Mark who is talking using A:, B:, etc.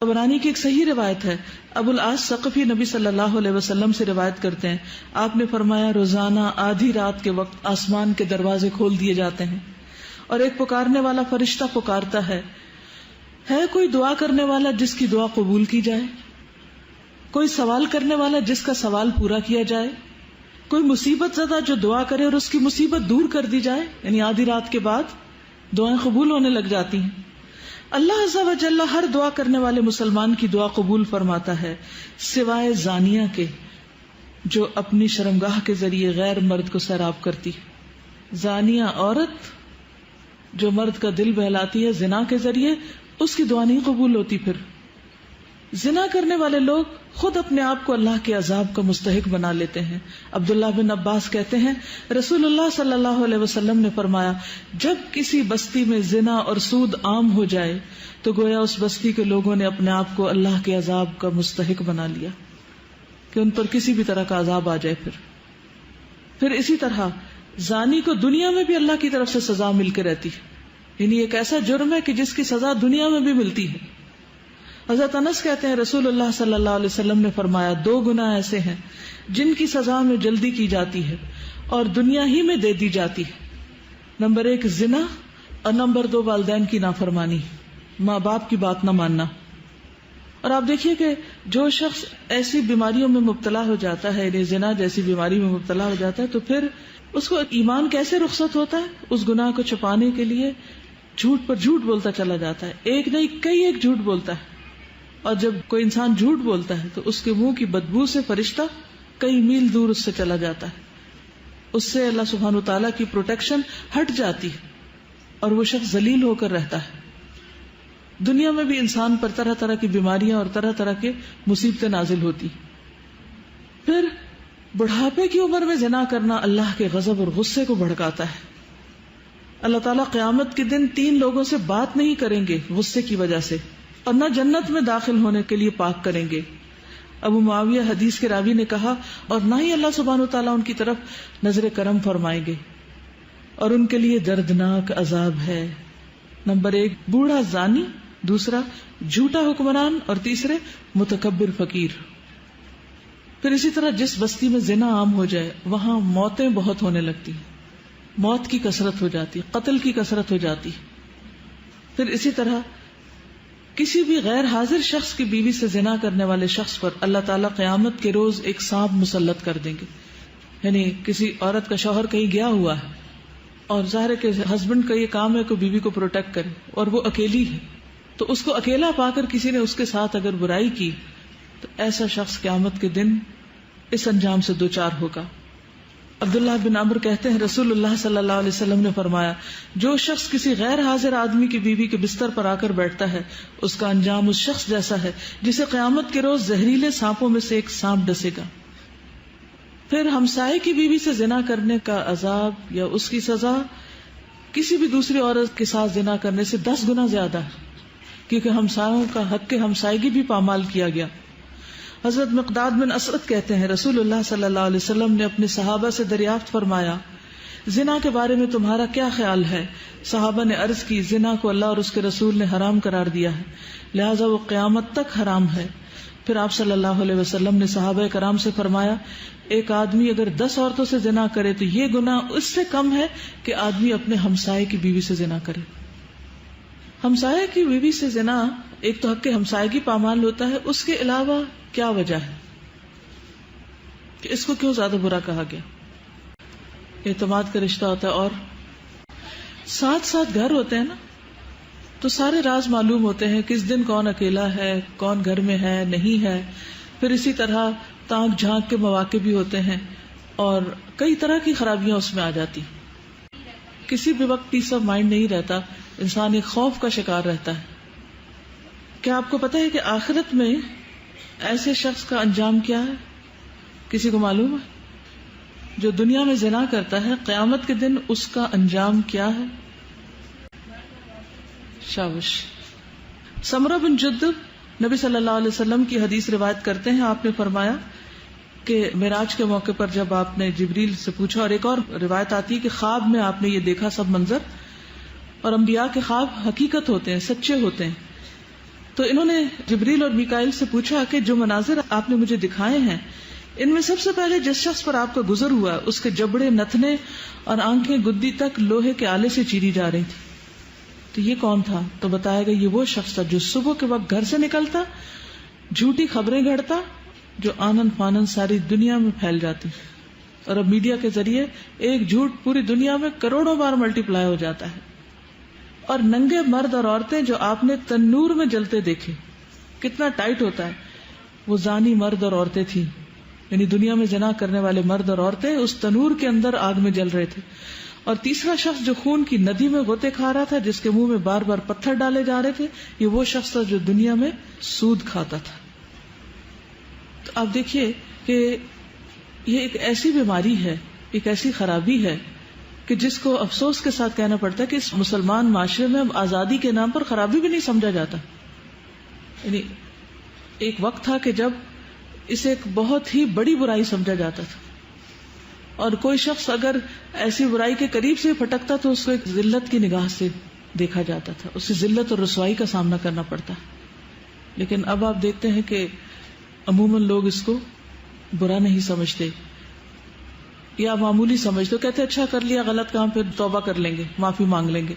A: طبرانی کی ایک صحیح روایت ہے، ابو العاص ثقفی نبی صلی اللہ علیہ وسلم سے روایت کرتے ہیں، آپ نے فرمایا روزانہ آدھی رات کے وقت آسمان کے دروازے کھول دیے جاتے ہیں اور ایک پکارنے والا فرشتہ پکارتا ہے کوئی دعا کرنے والا جس کی دعا قبول کی جائے، کوئی سوال کرنے والا جس کا سوال پورا کیا جائے، کوئی مصیبت زدہ جو دعا کرے اور اس کی مصیبت دور کر دی جائے. یعنی آدھی رات کے بعد دعائیں قبول ہونے لگ جاتی ہیں. اللہ عز و جل ہر دعا کرنے والے مسلمان کی دعا قبول فرماتا ہے سوائے زانیہ کے جو اپنی شرمگاہ کے ذریعے غیر مرد کو سیراب کرتی. زانیہ عورت جو مرد کا دل بہلاتی ہے زنا کے ذریعے، اس کی دعا نہیں قبول ہوتی. پھر زنا کرنے والے لوگ خود اپنے آپ کو اللہ کے عذاب کا مستحق بنا لیتے ہیں. عبداللہ بن عباس کہتے ہیں رسول اللہ صلی اللہ علیہ وسلم نے فرمایا جب کسی بستی میں زنا اور سود عام ہو جائے تو گویا اس بستی کے لوگوں نے اپنے آپ کو اللہ کے عذاب کا مستحق بنا لیا کہ ان پر کسی بھی طرح کا عذاب آ جائے. پھر اسی طرح زانی کو دنیا میں بھی اللہ کی طرف سے سزا مل کے رہتی ہے. یعنی ایک ایسا جرم ہے کہ جس کی سزا دنیا میں بھی ملتی ہے. حضرت انس کہتے ہیں رسول اللہ صلی اللہ علیہ وسلم نے فرمایا 2 گناہ ایسے ہیں جن کی سزا میں جلدی کی جاتی ہے اور دنیا ہی میں دے دی جاتی ہے. نمبر 1 زنا اور نمبر 2 والدین کی نافرمانی، ماں باپ کی بات نہ ماننا. اور آپ دیکھیے کہ جو شخص ایسی بیماریوں میں مبتلا ہو جاتا ہے، یعنی زنا جیسی بیماری میں مبتلا ہو جاتا ہے، تو پھر اس کو ایمان کیسے رخصت ہوتا ہے؟ اس گناہ کو چھپانے کے لیے جھوٹ پر جھوٹ بولتا چلا جاتا ہے. ایک نہیں کئی ایک جھوٹ بولتا ہے. اور جب کوئی انسان جھوٹ بولتا ہے تو اس کے منہ کی بدبو سے فرشتہ کئی میل دور اس سے چلا جاتا ہے. اس سے اللہ سبحانہ وتعالیٰ کی پروٹیکشن ہٹ جاتی ہے اور وہ شخص ذلیل ہو کر رہتا ہے. دنیا میں بھی انسان پر طرح طرح کی بیماریاں اور طرح طرح کے مصیبتیں نازل ہوتی. پھر بڑھاپے کی عمر میں زنا کرنا اللہ کے غضب اور غصے کو بھڑکاتا ہے. اللہ تعالیٰ قیامت کے دن 3 لوگوں سے بات نہیں کریں گے غصے کی وجہ سے، اور نہ جنت میں داخل ہونے کے لیے پاک کریں گے. ابو معاویہ حدیث کے راوی نے کہا اور نہ ہی اللہ سبحانہ وتعالیٰ ان کی طرف نظر کرم فرمائیں گے اور ان کے لیے دردناک عذاب ہے. نمبر 1 بوڑھا زانی، دوسرا جھوٹا حکمران، اور تیسرے متکبر فقیر. پھر اسی طرح جس بستی میں زنا عام ہو جائے وہاں موتیں بہت ہونے لگتی ہیں، موت کی کثرت ہو جاتی، قتل کی کثرت ہو جاتی. پھر اسی طرح کسی بھی غیر حاضر شخص کی بیوی سے زنا کرنے والے شخص پر اللہ تعالیٰ قیامت کے روز ایک سانپ مسلط کر دیں گے. یعنی کسی عورت کا شوہر کہیں گیا ہوا ہے اور ظاہر ہے کہ ہسبینڈ کا یہ کام ہے کہ بیوی کو پروٹیکٹ کرے اور وہ اکیلی ہے، تو اس کو اکیلا پا کر کسی نے اس کے ساتھ اگر برائی کی تو ایسا شخص قیامت کے دن اس انجام سے دوچار ہوگا. عبداللہ بن عمرو کہتے ہیں رسول اللہ صلی اللہ علیہ وسلم نے فرمایا جو شخص کسی غیر حاضر آدمی کی بیوی کے بستر پر آ کر بیٹھتا ہے اس کا انجام اس شخص جیسا ہے جسے قیامت کے روز زہریلے سانپوں میں سے ایک سانپ ڈسے گا. پھر ہمسائے کی بیوی سے زنا کرنے کا عذاب یا اس کی سزا کسی بھی دوسری عورت کے ساتھ زنا کرنے سے 10 گنا زیادہ ہے، کیونکہ ہمسایوں کا حق ہمسائیگی بھی پامال کیا گیا. حضرت مقداد بن اسرت کہتے ہیں رسول اللہ صلی اللہ علیہ وسلم نے اپنے صحابہ سے دریافت فرمایا زنا کے بارے میں تمہارا کیا خیال ہے؟ صحابہ نے عرض کی زنا کو اللہ اور اس کے رسول نے حرام قرار دیا ہے، لہذا وہ قیامت تک حرام ہے. پھر آپ صلی اللہ علیہ وسلم نے صحابہ کرام سے فرمایا ایک آدمی اگر 10 عورتوں سے زنا کرے تو یہ گناہ اس سے کم ہے کہ آدمی اپنے ہمسائے کی بیوی سے زنا کرے. ہمسائے کی بیوی سے زنا ایک تو حق ہمسائیگی پامال ہوتا ہے، اس کے علاوہ کیا وجہ ہے کہ اس کو کیوں زیادہ برا کہا گیا؟ اعتماد کا رشتہ ہوتا ہے اور ساتھ ساتھ گھر ہوتے ہیں نا، تو سارے راز معلوم ہوتے ہیں کس دن کون اکیلا ہے، کون گھر میں ہے نہیں ہے. پھر اسی طرح تانک جھانک کے مواقع بھی ہوتے ہیں اور کئی طرح کی خرابیاں اس میں آ جاتی. کسی بھی وقت پیس آف مائنڈ نہیں رہتا، انسان ایک خوف کا شکار رہتا ہے. کیا آپ کو پتا ہے کہ آخرت میں ایسے شخص کا انجام کیا ہے؟ کسی کو معلوم ہے؟ جو دنیا میں زنا کرتا ہے قیامت کے دن اس کا انجام کیا ہے؟ شابش. سمرہ بن جندب نبی صلی اللہ علیہ وسلم کی حدیث روایت کرتے ہیں، آپ نے فرمایا کہ معراج کے موقع پر جب آپ نے جبریل سے پوچھا، اور ایک اور روایت آتی ہے کہ خواب میں آپ نے یہ دیکھا سب منظر، اور انبیاء کے خواب حقیقت ہوتے ہیں، سچے ہوتے ہیں. تو انہوں نے جبریل اور میکائیل سے پوچھا کہ جو مناظر آپ نے مجھے دکھائے ہیں ان میں سب سے پہلے جس شخص پر آپ کا گزر ہوا اس کے جبڑے نتنے اور آنکھیں گدی تک لوہے کے آلے سے چیری جا رہی تھی، تو یہ کون تھا؟ تو بتایا گیا یہ وہ شخص تھا جو صبح کے وقت گھر سے نکلتا، جھوٹی خبریں گھڑتا جو آنن فانن ساری دنیا میں پھیل جاتی، اور اب میڈیا کے ذریعے ایک جھوٹ پوری دنیا میں کروڑوں بار ملٹی پلائی ہو جاتا ہے، اور ننگے مرد اور عورتیں جو آپ نے تنور میں جلتے دیکھے، کتنا ٹائٹ ہوتا ہے، وہ زانی مرد اور عورتیں تھیں، یعنی دنیا میں زنا کرنے والے مرد اور عورتیں اس تنور کے اندر آگ میں جل رہے تھے۔ اور تیسرا شخص جو خون کی ندی میں غوطے کھا رہا تھا، جس کے منہ میں بار بار پتھر ڈالے جا رہے تھے، یہ وہ شخص تھا جو دنیا میں سود کھاتا تھا۔ تو آپ دیکھیے کہ یہ ایک ایسی بیماری ہے، ایک ایسی خرابی ہے کہ جس کو افسوس کے ساتھ کہنا پڑتا ہے کہ اس مسلمان معاشرے میں اب آزادی کے نام پر خرابی بھی نہیں سمجھا جاتا۔ یعنی ایک وقت تھا کہ جب اسے ایک بہت ہی بڑی برائی سمجھا جاتا تھا، اور کوئی شخص اگر ایسی برائی کے قریب سے پھٹکتا تو اس کو ایک ذلت کی نگاہ سے دیکھا جاتا تھا، اسے ذلت اور رسوائی کا سامنا کرنا پڑتا۔ لیکن اب آپ دیکھتے ہیں کہ عموماً لوگ اس کو برا نہیں سمجھتے یا معمولی سمجھتے، کہتے اچھا کر لیا غلط کام، پھر توبہ کر لیں گے، معافی مانگ لیں گے۔